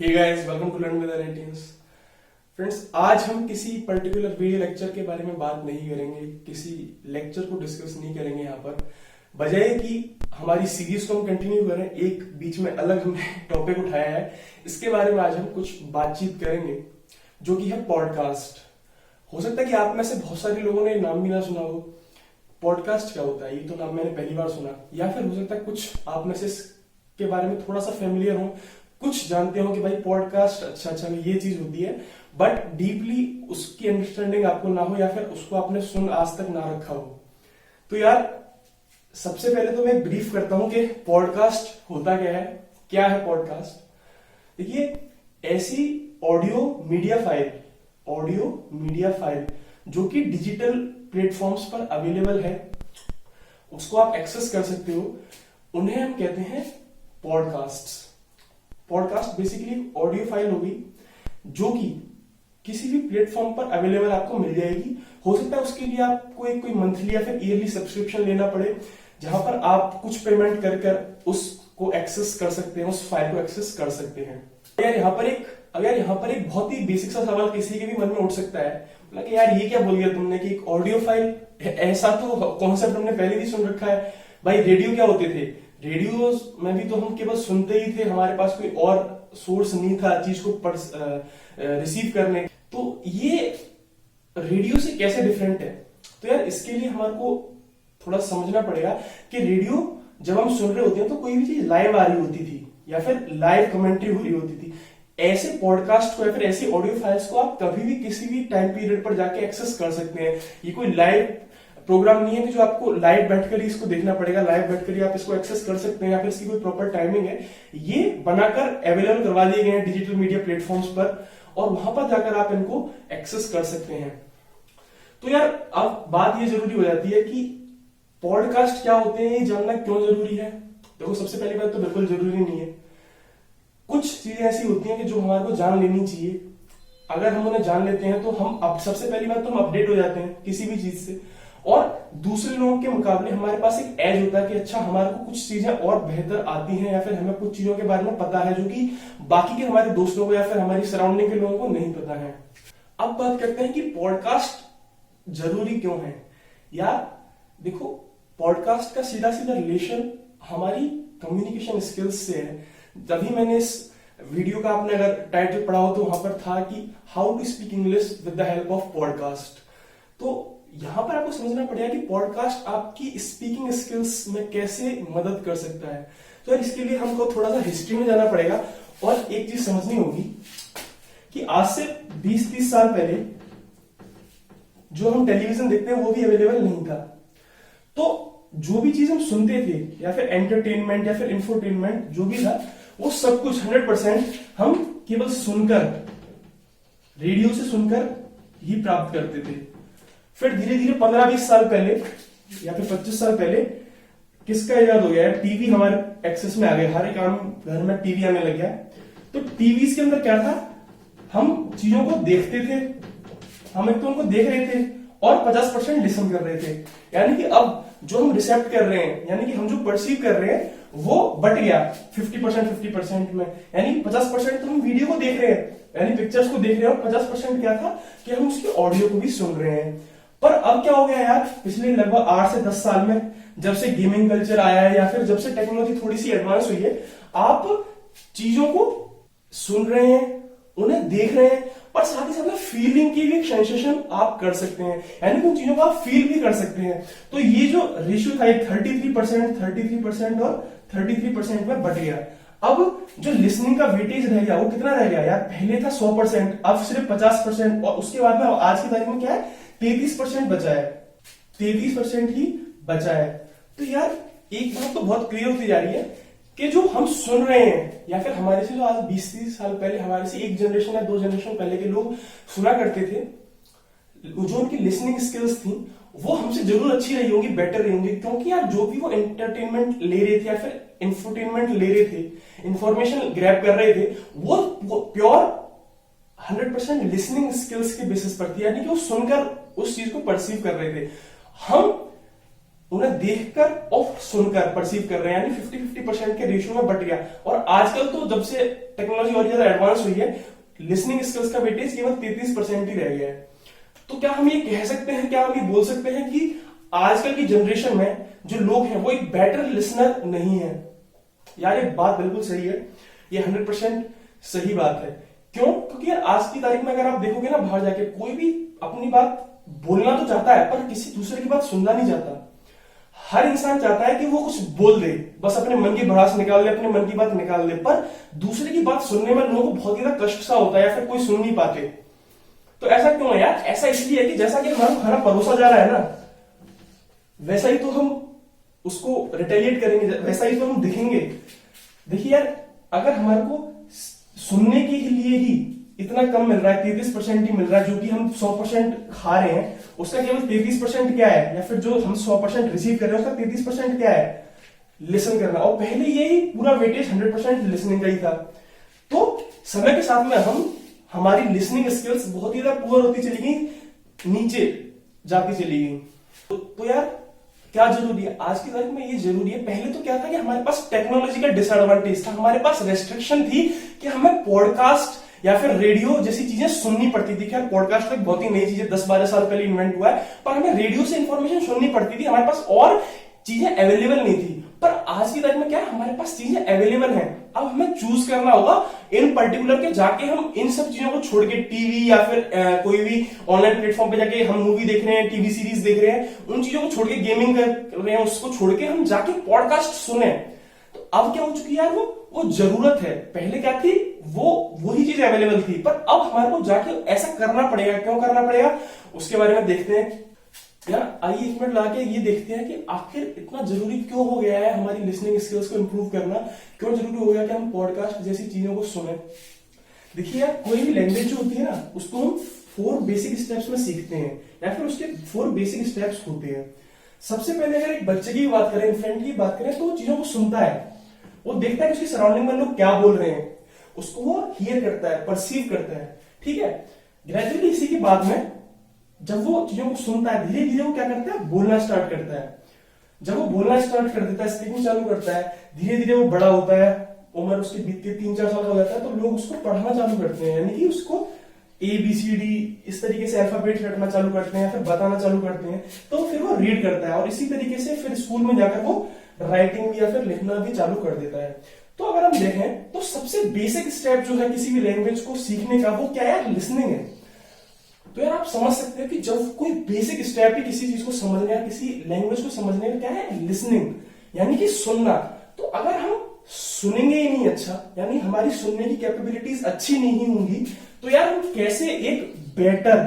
Hey guys, welcome to learn with ITS. Friends, आज हम किसी पर्टिकुलर वीडियो लेक्चर के बारे में बात नहीं करेंगे, किसी लेक्चर को डिस्कस नहीं करेंगे। यहाँ पर बजाय कि हमारी सीरीज को हम कंटिन्यू करें, एक बीच में अलग हमने टॉपिक उठाया है। इसके बारे में आज हम कुछ बातचीत करेंगे, जो कि है पॉडकास्ट। हो सकता है कि आप में से बहुत सारे लोगों ने नाम भी ना सुना हो। पॉडकास्ट क्या होता है, ये तो नाम मैंने पहली बार सुना। या फिर हो सकता है कुछ आप में से इसके बारे में थोड़ा सा फेमिलियर हो, कुछ जानते हो कि भाई पॉडकास्ट अच्छा ये चीज होती है, बट डीपली उसकी अंडरस्टैंडिंग आपको ना हो, या फिर उसको आपने सुन आज तक ना रखा हो। तो यार, सबसे पहले तो मैं ब्रीफ करता हूं कि पॉडकास्ट होता क्या है पॉडकास्ट। देखिए, ऐसी ऑडियो मीडिया फाइल जो कि डिजिटल प्लेटफॉर्म्स पर अवेलेबल है, उसको आप एक्सेस कर सकते हो, उन्हें हम कहते हैं podcast. Podcast basically audio file होगी जो कि किसी भी प्लेटफॉर्म पर अवेलेबल आपको मिल जाएगी। हो सकता है उसके लिए आपको कोई मंथली या फिर ईयरली सब्सक्रिप्शन लेना पड़े, जहां पर आप कुछ पेमेंट कर उसको एक्सेस कर सकते हैं, उस फाइल को एक्सेस कर सकते हैं। यार यहाँ पर एक बहुत ही बेसिक सा सवाल किसी के भी मन में उठ सकता है, बोला कि यार ये क्या बोल दिया तुमने कि एक ऑडियो फाइल, ऐसा तो कॉन्सेप्ट हमने पहले भी सुन रखा है। भाई रेडियो क्या होते थे? रेडियो में भी तो हम केवल सुनते ही थे, हमारे पास कोई और सोर्स नहीं था चीज को रिसीव करने। तो ये रेडियो से कैसे डिफरेंट है? तो यार, इसके लिए हमारे को थोड़ा समझना पड़ेगा कि रेडियो जब हम सुन रहे होते हैं तो कोई भी चीज लाइव आ रही होती थी या फिर लाइव कमेंट्री हो रही होती थी। ऐसे पॉडकास्ट को या फिर ऐसी ऑडियो फाइल्स को आप कभी भी किसी भी टाइम पीरियड पर जाके एक्सेस कर सकते हैं। ये कोई लाइव प्रोग्राम नहीं है कि जो आपको लाइव बैठकर ही इसको देखना पड़ेगा, लाइव बैठकर ही आप इसको एक्सेस कर सकते हैं, या फिर इसकी कोई प्रॉपर टाइमिंग है। ये बनाकर अवेलेबल करवा दिए गए हैं डिजिटल मीडिया प्लेटफॉर्म्स पर, और वहां पर जाकर आप इनको एक्सेस कर सकते हैं। तो यार, अब बात ये जरूरी हो जाती है कि पॉडकास्ट क्या होते हैं, ये जानना क्यों जरूरी है। देखो, सबसे पहली बात तो बिल्कुल जरूरी नहीं है। कुछ चीजें ऐसी होती हैं कि जो हमारे को जान लेनी चाहिए। अगर हम उन्हें जान लेते हैं तो हम अब सबसे पहली बात तो हम अपडेट हो जाते हैं किसी भी चीज से, और दूसरे लोगों के मुकाबले हमारे पास एक एज होता है कि अच्छा, हमारे को कुछ चीजें और बेहतर आती हैं, या फिर हमें कुछ चीजों के बारे में पता है जो कि बाकी के हमारे दोस्तों को या फिर हमारी सराउंडिंग के लोगों को नहीं पता है। अब बात करते हैं कि पॉडकास्ट जरूरी क्यों है। यार देखो, पॉडकास्ट का सीधा रिलेशन हमारी कम्युनिकेशन स्किल्स से है। तभी मैंने इस वीडियो का, आपने अगर टाइटल पढ़ा हो तो वहां पर था कि how to speak English with the help of podcast. तो यहां पर आपको समझना पड़ेगा कि पॉडकास्ट आपकी स्पीकिंग स्किल्स में कैसे मदद कर सकता है। तो इसके लिए हमको थोड़ा सा हिस्ट्री में जाना पड़ेगा, और एक चीज समझनी होगी कि आज से 20-30 साल पहले जो हम टेलीविजन देखते हैं वो भी अवेलेबल नहीं था। तो जो भी चीज हम सुनते थे, या फिर एंटरटेनमेंट या फिर इंफोटेनमेंट जो भी था, वो सब कुछ 100% हम केवल सुनकर, रेडियो से सुनकर ही प्राप्त करते थे। फिर धीरे धीरे 15-20 साल पहले या फिर 25 साल पहले किसका इजाद हो गया है? टीवी हमारे एक्सेस में आ गया, हर एक आम घर में टीवी आने लग गया। तो टीवी के अंदर क्या था? हम चीजों को देखते थे, हम एक तो उनको देख रहे थे और 50% लिसन कर रहे थे। यानी कि अब जो हम रिसेप्ट कर रहे हैं, यानी कि हम जो परसीव कर रहे हैं, वो बट गया 50% में। यानी 50% तो हम वीडियो को देख रहे हैं, यानी पिक्चर्स को देख रहे हैं, और 50% क्या था कि हम उसके ऑडियो को भी सुन रहे हैं। पर अब क्या हो गया यार, पिछले लगभग 8 से 10 साल में, जब से गेमिंग कल्चर आया है या फिर जब से टेक्नोलॉजी थोड़ी सी एडवांस हुई है, आप चीजों को सुन रहे हैं, उन्हें देख रहे हैं, और साथ ही साथ फीलिंग की भी एक सेंसेशन आप कर सकते हैं, यानी कि उन चीजों को आप फील भी कर सकते हैं। तो ये जो रेशियो था 33% और 33% में बट गया। अब जो लिसनिंग का वेटेज रह गया वो कितना रह गया यार? पहले था 100%, अब सिर्फ 50%, और उसके बाद में आज की तारीख में क्या है? 33% बचा है, 33% ही बचा है। तो यार, एक बात तो बहुत क्लियर होती जा रही है कि जो हम सुन रहे हैं, या फिर हमारे से जो आज 20-30 साल पहले, हमारे से एक जनरेशन या 2 जनरेशन पहले के लोग सुना करते थे, जो उनकी लिसनिंग स्किल्स थी, वो हमसे जरूर अच्छी रही होंगी, बेटर रही होंगी। क्योंकि यार, जो भी वो एंटरटेनमेंट ले रहे थे या फिर इंफोटेनमेंट ले रहे थे, इंफॉर्मेशन ग्रैब कर रहे थे, वो प्योर 100% लिसनिंग स्किल्स के बेसिस पर थी। यानी कि वो सुनकर उस चीज को परसीव कर रहे थे। हम उन्हें देखकर और सुनकर परसीव कर रहे हैं, यानी 50-50% के रेशियो में बट गया। और आजकल तो जब से टेक्नोलॉजी और ज्यादा एडवांस हुई है, लिसनिंग स्किल्स का वेटेज केवल 33% ही रह गया है। तो क्या हम ये कह सकते हैं, क्या हम ये बोल सकते हैं कि आजकल की जनरेशन में जो लोग हैं वो एक बेटर लिसनर नहीं है? यार ये बात बिल्कुल सही है, ये 100% सही बात है। क्यों? क्योंकि यार आज की तारीख में अगर आप देखोगे ना, बाहर जाके कोई भी अपनी बात बोलना तो चाहता है पर किसी दूसरे की बात सुनना नहीं चाहता। हर इंसान चाहता है कि वो कुछ बोल दे, बस अपने मन की भड़ास निकाल ले, अपने मन की बात निकाल ले, पर दूसरे की बात सुनने में लोगों को बहुत ज्यादा कष्ट सा होता है या फिर कोई सुन नहीं पाते। तो ऐसा क्यों है यार? ऐसा इसलिए है कि जैसा कि हमारा खाना परोसा जा रहा है ना, वैसा ही तो हम उसको रिटेलिएट करेंगे, वैसा ही तो हम दिखेंगे। देखिए यार, अगर हमारे को सुनने के लिए ही इतना कम मिल रहा है, 33% ही मिल रहा है, जो कि हम 100% खा रहे हैं, उसका केवल 33% क्या है, या फिर जो हम 100% रिसीव कर रहे हैं उसका 33% क्या है, लिसन करना। और पहले यही पूरा वेटेज 100% लिसनिंग का ही था। तो समय के साथ में हमारी लिसनिंग स्किल्स बहुत ही ज्यादा पुअर होती चली गई, नीचे जाती चली गई। तो यार क्या जरूरी है आज की तारीख में? ये जरूरी है। पहले तो क्या था कि हमारे पास टेक्नोलॉजी का डिसएडवांटेज था, हमारे पास रेस्ट्रिक्शन थी कि हमें पॉडकास्ट या फिर रेडियो जैसी चीजें सुननी पड़ती थी। खैर पॉडकास्ट तो एक बहुत ही नई चीज है, 10-12 साल पहले इन्वेंट हुआ है, पर हमें रेडियो से इंफॉर्मेशन सुननी पड़ती थी, हमारे पास और चीजें अवेलेबल नहीं थी। पर आज की तारीख में क्या है, हमारे पास चीजें अवेलेबल हैं, अब हमें चूज करना होगा इन पर्टिकुलर के जाके हम इन सब चीजों को छोड़ के टीवी या फिर कोई भी ऑनलाइन प्लेटफॉर्म पे जाके हम मूवी देख रहे हैं, टीवी सीरीज देख रहे हैं, उन चीजों को छोड़ के गेमिंग कर रहे हैं, उसको छोड़ के हम जाके पॉडकास्ट सुने। तो अब क्या हो चुकी है यार, वो जरूरत है। पहले क्या थी, वही चीज अवेलेबल थी, पर अब हमारे को जाके ऐसा करना पड़ेगा। क्यों करना पड़ेगा उसके बारे में देखते हैं। यार आइए एक मिनट लाके ये देखते हैं कि आखिर इतना जरूरी क्यों हो गया है हमारी लिसनिंग स्किल्स को इंप्रूव करना, क्यों जरूरी हो गया कि हम पॉडकास्ट जैसी चीजों को सुने। देखिए यार, कोई भी लैंग्वेज जो होती है ना, उसको हम 4 बेसिक स्टेप्स में सीखते हैं, या फिर उसके 4 बेसिक स्टेप्स होते हैं। सबसे पहले अगर एक बच्चे की बात करें, इन्फेंट की बात करें, तो वो चीजों को सुनता है, वो देखता है कि उसकी सराउंडिंग में लोग क्या बोल रहे हैं, उसको वो हियर करता है, परसीव करता है, ठीक है। ग्रेजुअली इसी के बाद में जब वो चीजों को सुनता है, धीरे धीरे वो क्या करता है, बोलना स्टार्ट करता है। जब वो बोलना स्टार्ट कर देता है, स्पीकिंग चालू करता है, धीरे धीरे वो बड़ा होता है, उम्र उसकी बीतती 3-4 साल का हो जाता है, तो लोग उसको पढ़ना चालू करते हैं, यानी कि उसको ABCD इस तरीके से अल्फाबेट रटना चालू करते हैं, फिर बताना चालू करते हैं, तो फिर वो रीड करता है, और इसी तरीके से फिर स्कूल में जाकर वो राइटिंग या फिर लिखना भी चालू कर देता है। तो अगर हम देखें तो सबसे बेसिक स्टेप जो है किसी भी लैंग्वेज को सीखने का, वो क्या है, लिसनिंग है। तो यार आप समझ सकते हैं कि जब कोई बेसिक स्टेप ही किसी चीज को समझने, किसी लैंग्वेज को समझने का क्या है, लिसनिंग, यानी कि सुनना। तो अगर हम सुनेंगे ही नहीं अच्छा, यानी हमारी सुनने की कैपेबिलिटीज अच्छी नहीं होंगी, तो यार हम कैसे एक बेटर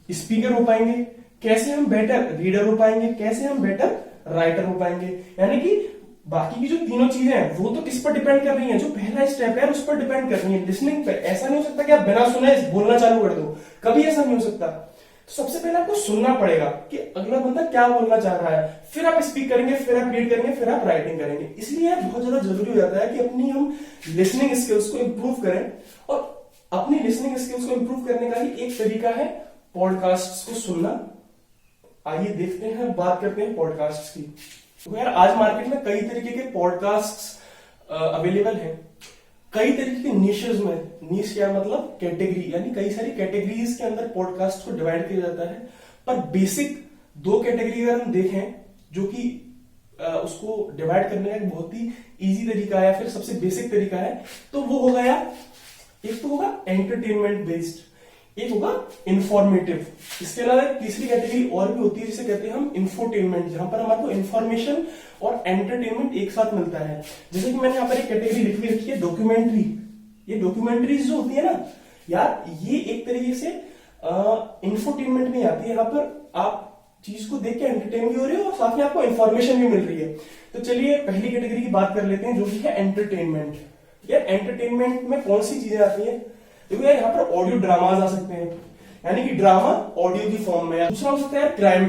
स्पीकर हो पाएंगे, कैसे हम बेटर रीडर हो पाएंगे, कैसे हम बेटर राइटर हो पाएंगे। यानी कि बाकी की जो तीनों चीजें हैं वो तो किस पर डिपेंड कर रही हैं, जो पहला स्टेप है उस पर डिपेंड कर रही है, लिसनिंग पे। ऐसा नहीं हो सकता कि आप बिना सुने बोलना चालू कर दो, कभी ऐसा नहीं हो सकता। तो सबसे पहले आपको सुनना पड़ेगा कि अगला बंदा क्या बोलना चाह रहा है, फिर आप स्पीक करेंगे, फिर आप रीड करेंगे, फिर आप राइटिंग करेंगे। इसलिए बहुत ज्यादा जरूरी हो जाता है कि अपनी हम लिसनिंग स्किल्स को इंप्रूव करें, और अपनी लिसनिंग स्किल्स को इंप्रूव करने का ही एक तरीका है पॉडकास्ट को सुनना। आइए देखते हैं, बात करते हैं पॉडकास्ट की। तो यार आज मार्केट में कई तरीके के पॉडकास्ट अवेलेबल हैं, कई तरीके के निशेस में। निश क्या मतलब, कैटेगरी, यानी कई सारी कैटेगरीज के अंदर पॉडकास्ट को डिवाइड किया जाता है। पर बेसिक 2 कैटेगरी अगर हम देखें, जो कि उसको डिवाइड करने का एक बहुत ही इजी तरीका है या फिर सबसे बेसिक तरीका है, तो वो होगा यार, एक तो होगा एंटरटेनमेंट बेस्ड, एक होगा इंफॉर्मेटिव। इसके अलावा तीसरी कैटेगरी और भी होती है जिसे कहते हैं हम इंफोटेनमेंट, जहां पर हमारे को इंफॉर्मेशन और एंटरटेनमेंट एक साथ मिलता है। जैसे कि मैंने यहाँ पर एक कैटेगरी लिख भी रखी है, डॉक्यूमेंट्री। ये डॉक्यूमेंट्रीज जो होती है ना यार, ये एक तरीके से इंफोटेनमेंट में आती है। यहाँ पर आप चीज को देख के एंटरटेन भी हो रहे हो और साथ में आपको इंफॉर्मेशन भी मिल रही है। तो चलिए पहली कैटेगरी की बात कर लेते हैं, जो कि है एंटरटेनमेंट। यार एंटरटेनमेंट में कौन सी चीजें आती है, देखो यार यहाँ पर ऑडियो ड्रामाज आ सकते हैं, यानी कि ड्रामा ऑडियो की फॉर्म में। दूसरा हो सकता है क्राइम,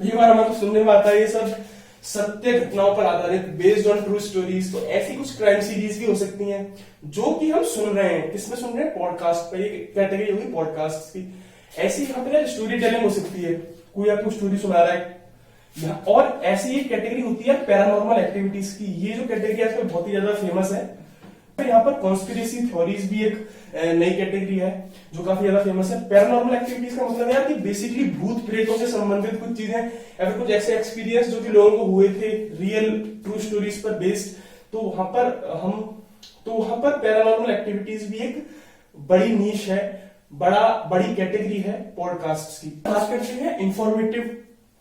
कई बार हमारे सुनने में आता है ये सब सत्य घटनाओं पर आधारित, बेस्ड ऑन ट्रू स्टोरीज। तो ऐसी कुछ क्राइम सीरीज भी हो सकती हैं जो कि हम सुन रहे हैं। किसमें सुन रहे हैं, पॉडकास्ट पे। ये कैटेगरी होगी पॉडकास्ट की। ऐसी यहाँ पे स्टोरी टेलिंग हो सकती है, कोई आपको स्टोरी सुना रहा है, और ऐसी एक कैटेगरी होती है पैरानॉर्मल एक्टिविटीज की। ये जो कैटेगरी आजकल बहुत ही ज्यादा फेमस है। यहाँ पर कॉन्स्पिरेसी थ्योरीज भी एक नई कैटेगरी है जो काफी ज्यादा फेमस है। पैरानॉर्मल एक्टिविटीज का मतलब यार कि बेसिकली भूत प्रेतों से संबंधित कुछ चीजें या फिर कुछ ऐसे एक्सपीरियंस जो कि लोगों को हुए थे रियल ट्रू स्टोरीज पर बेस्ड। तो वहां पर पैरानॉर्मल एक्टिविटीज भी एक बड़ी नीश है, बड़ी कैटेगरी है पॉडकास्ट की। बात करते हैं इंफॉर्मेटिव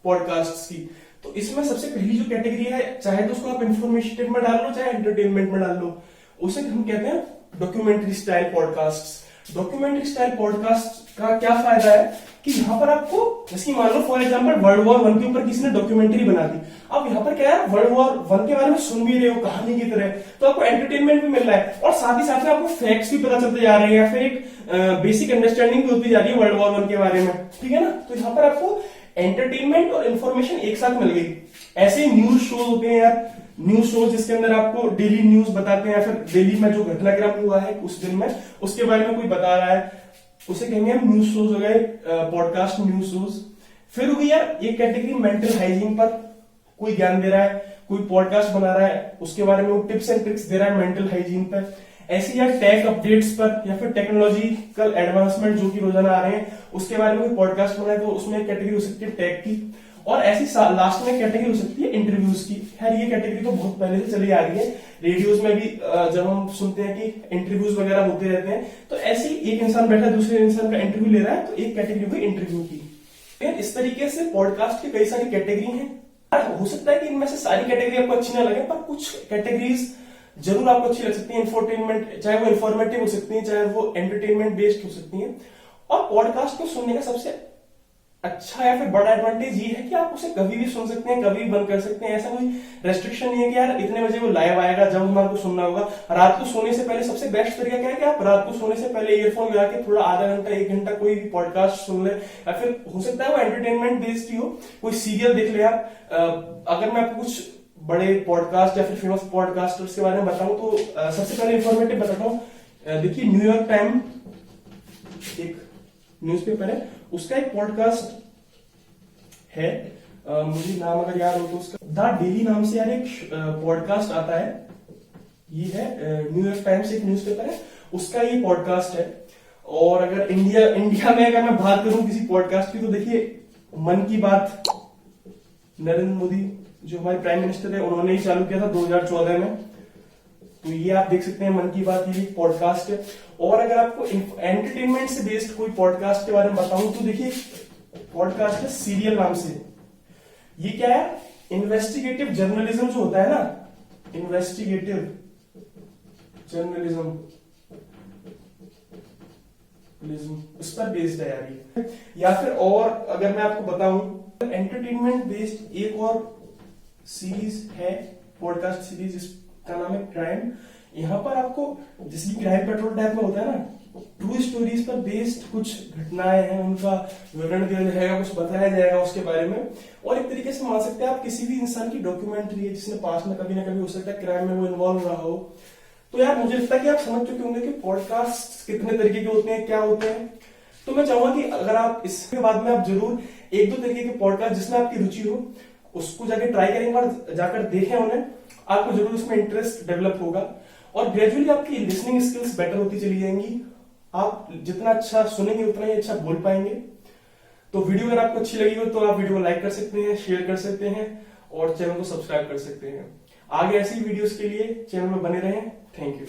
पॉडकास्ट की। तो इसमें सबसे पहली जो कैटेगरी है, चाहे तो उसको आप इंफॉर्मेटिव में डाल लो चाहे एंटरटेनमेंट में डाल लो, उसे हम कहते हैं documentary style podcast. Documentary style podcast का क्या फायदा है कि यहाँ पर आपको, जैसे मान लो फॉर एग्जांपल वर्ल्ड वॉर 1 के ऊपर किसी ने डॉक्यूमेंट्री बना दी, अब यहाँ पर क्या है वर्ल्ड वॉर 1 के बारे में सुन भी रहे हो कहानी की तरह, तो आपको एंटरटेनमेंट भी मिल रहा है और साथ ही साथ में आपको फैक्ट्स भी पता चलते जा रहे हैं या फिर एक बेसिक अंडरस्टैंडिंग भी होती जा रही है वर्ल्ड वॉर 1 के बारे में, ठीक है ना। तो यहाँ पर आपको एंटरटेनमेंट और इन्फॉर्मेशन एक साथ मिल गई। ऐसे न्यूज शो होते हैं यार, न्यूज शो जिसके अंदर आपको डेली न्यूज बताते हैं या फिर डेली में जो घटनाक्रम हुआ है उस दिन में उसके बारे में कोई बता रहा है, उसे कहेंगे हम न्यूज शोज हो गए, पॉडकास्ट न्यूज शोज। फिर हो गई यार एक कैटेगरी मेंटल हाइजीन पर, कोई ज्ञान दे रहा है, कोई पॉडकास्ट बना रहा है उसके बारे में वो टिप्स एंड ट्रिक्स दे रहा है मेंटल हाइजीन पर। ऐसी यार टेक अपडेट्स पर या फिर टेक्नोलॉजिकल एडवांसमेंट जो कि रोजाना आ रहे हैं उसके बारे में कोई पॉडकास्ट बनाए तो उसमें एक कैटेगरी हो सकती है टेक की। और ऐसी लास्ट में कैटेगरी हो सकती है इंटरव्यूज की। खैर ये कैटेगरी तो बहुत पहले से चली आ रही है, रेडियोज में भी जब हम सुनते हैं कि इंटरव्यूज वगैरह होते रहते हैं, तो ऐसे एक इंसान बैठा दूसरे इंसान का इंटरव्यू ले रहा है, तो एक कैटेगरी हुई इंटरव्यू की। इस तरीके से पॉडकास्ट की कई सारी कैटेगरी हैं। हो सकता है कि इनमें से सारी कैटेगरी आपको अच्छी ना लगे, पर कुछ कैटेगरीज जरूर आपको अच्छी लग सकती है। इंफोटेनमेंट, चाहे वो इंफॉर्मेटिव हो सकती है चाहे वो एंटरटेनमेंट बेस्ड हो सकती है। और पॉडकास्ट को सुनने का सबसे अच्छा या फिर बड़ा एडवांटेज ये है कि आप उसे कभी भी सुन सकते हैं, कभी भी बंद कर सकते हैं। ऐसा कोई रेस्ट्रिक्शन नहीं है कि यार इतने बजे वो लाइव आएगा जब हमारे को सुनना होगा। रात को सोने से पहले सबसे बेस्ट तरीका क्या है कि आप रात को सोने से पहले ईयरफोन लगा के थोड़ा आधा घंटा 1 घंटा कोई भी पॉडकास्ट सुन ले, या फिर हो सकता है वो एंटरटेनमेंट बेस्ड ही हो, कोई सीरियल देख ले आप। अगर मैं आपको कुछ बड़े पॉडकास्ट या फिर फेमस पॉडकास्टर्स के बारे में बताऊं तो सबसे पहले इंफॉर्मेटिव बताता हूं। देखिए न्यूयॉर्क टाइम एक न्यूज़पेपर है, उसका एक पॉडकास्ट है, मुझे नाम अगर याद हो तो उसका द डेली नाम से यार एक पॉडकास्ट आता है। ये है न्यूयॉर्क टाइम्स एक न्यूज़पेपर है, उसका ये पॉडकास्ट है। और अगर इंडिया में अगर मैं बात करूं किसी पॉडकास्ट की तो देखिए मन की बात, नरेंद्र मोदी जो हमारे प्राइम मिनिस्टर है उन्होंने ही चालू किया था 2014 में, तो ये आप देख सकते हैं मन की बात ये पॉडकास्ट है। और अगर आपको एंटरटेनमेंट से बेस्ड कोई पॉडकास्ट के बारे में बताऊं तो देखिए पॉडकास्ट है सीरियल नाम से। ये क्या है, इन्वेस्टिगेटिव जर्नलिज्म जो होता है ना, इन्वेस्टिगेटिव जर्नलिज्म उस पर बेस्ड है यार ये। या फिर और अगर मैं आपको बताऊं एंटरटेनमेंट बेस्ड एक और सीरीज है, पॉडकास्ट सीरीज, इसका नाम है क्राइम। यहाँ पर आपको जैसे क्राइम पेट्रोल टाइप में होता है ना, ट्रू स्टोरीज पर बेस्ड कुछ घटनाएं हैं उनका विवरण दिया जाएगा, कुछ बताया जाएगा उसके बारे में। और एक तरीके से मान सकते हैं आप किसी भी इंसान की डॉक्यूमेंट्री है जिसने पास में कभी ना कभी हो सकता है क्राइम में वो इन्वॉल्व रहा हो। तो यार मुझे लगता है कि आप समझ चुके होंगे कि पॉडकास्ट कितने तरीके के होते हैं, क्या होते हैं। तो मैं चाहूंगा कि अगर आप इसके बाद में आप जरूर 1-2 तरीके के पॉडकास्ट जिसमें आपकी रुचि हो उसको जाके ट्राई करेंगे और जाकर देखें उन्हें, आपको जरूर उसमें इंटरेस्ट डेवलप होगा और ग्रेजुअली आपकी लिसनिंग स्किल्स बेटर होती चली जाएंगी। आप जितना अच्छा सुनेंगे उतना ही अच्छा बोल पाएंगे। तो वीडियो अगर आपको अच्छी लगी हो तो आप वीडियो को लाइक कर सकते हैं, शेयर कर सकते हैं और चैनल को सब्सक्राइब कर सकते हैं। आगे ऐसी वीडियोस के लिए चैनल में बने रहें। Thank you.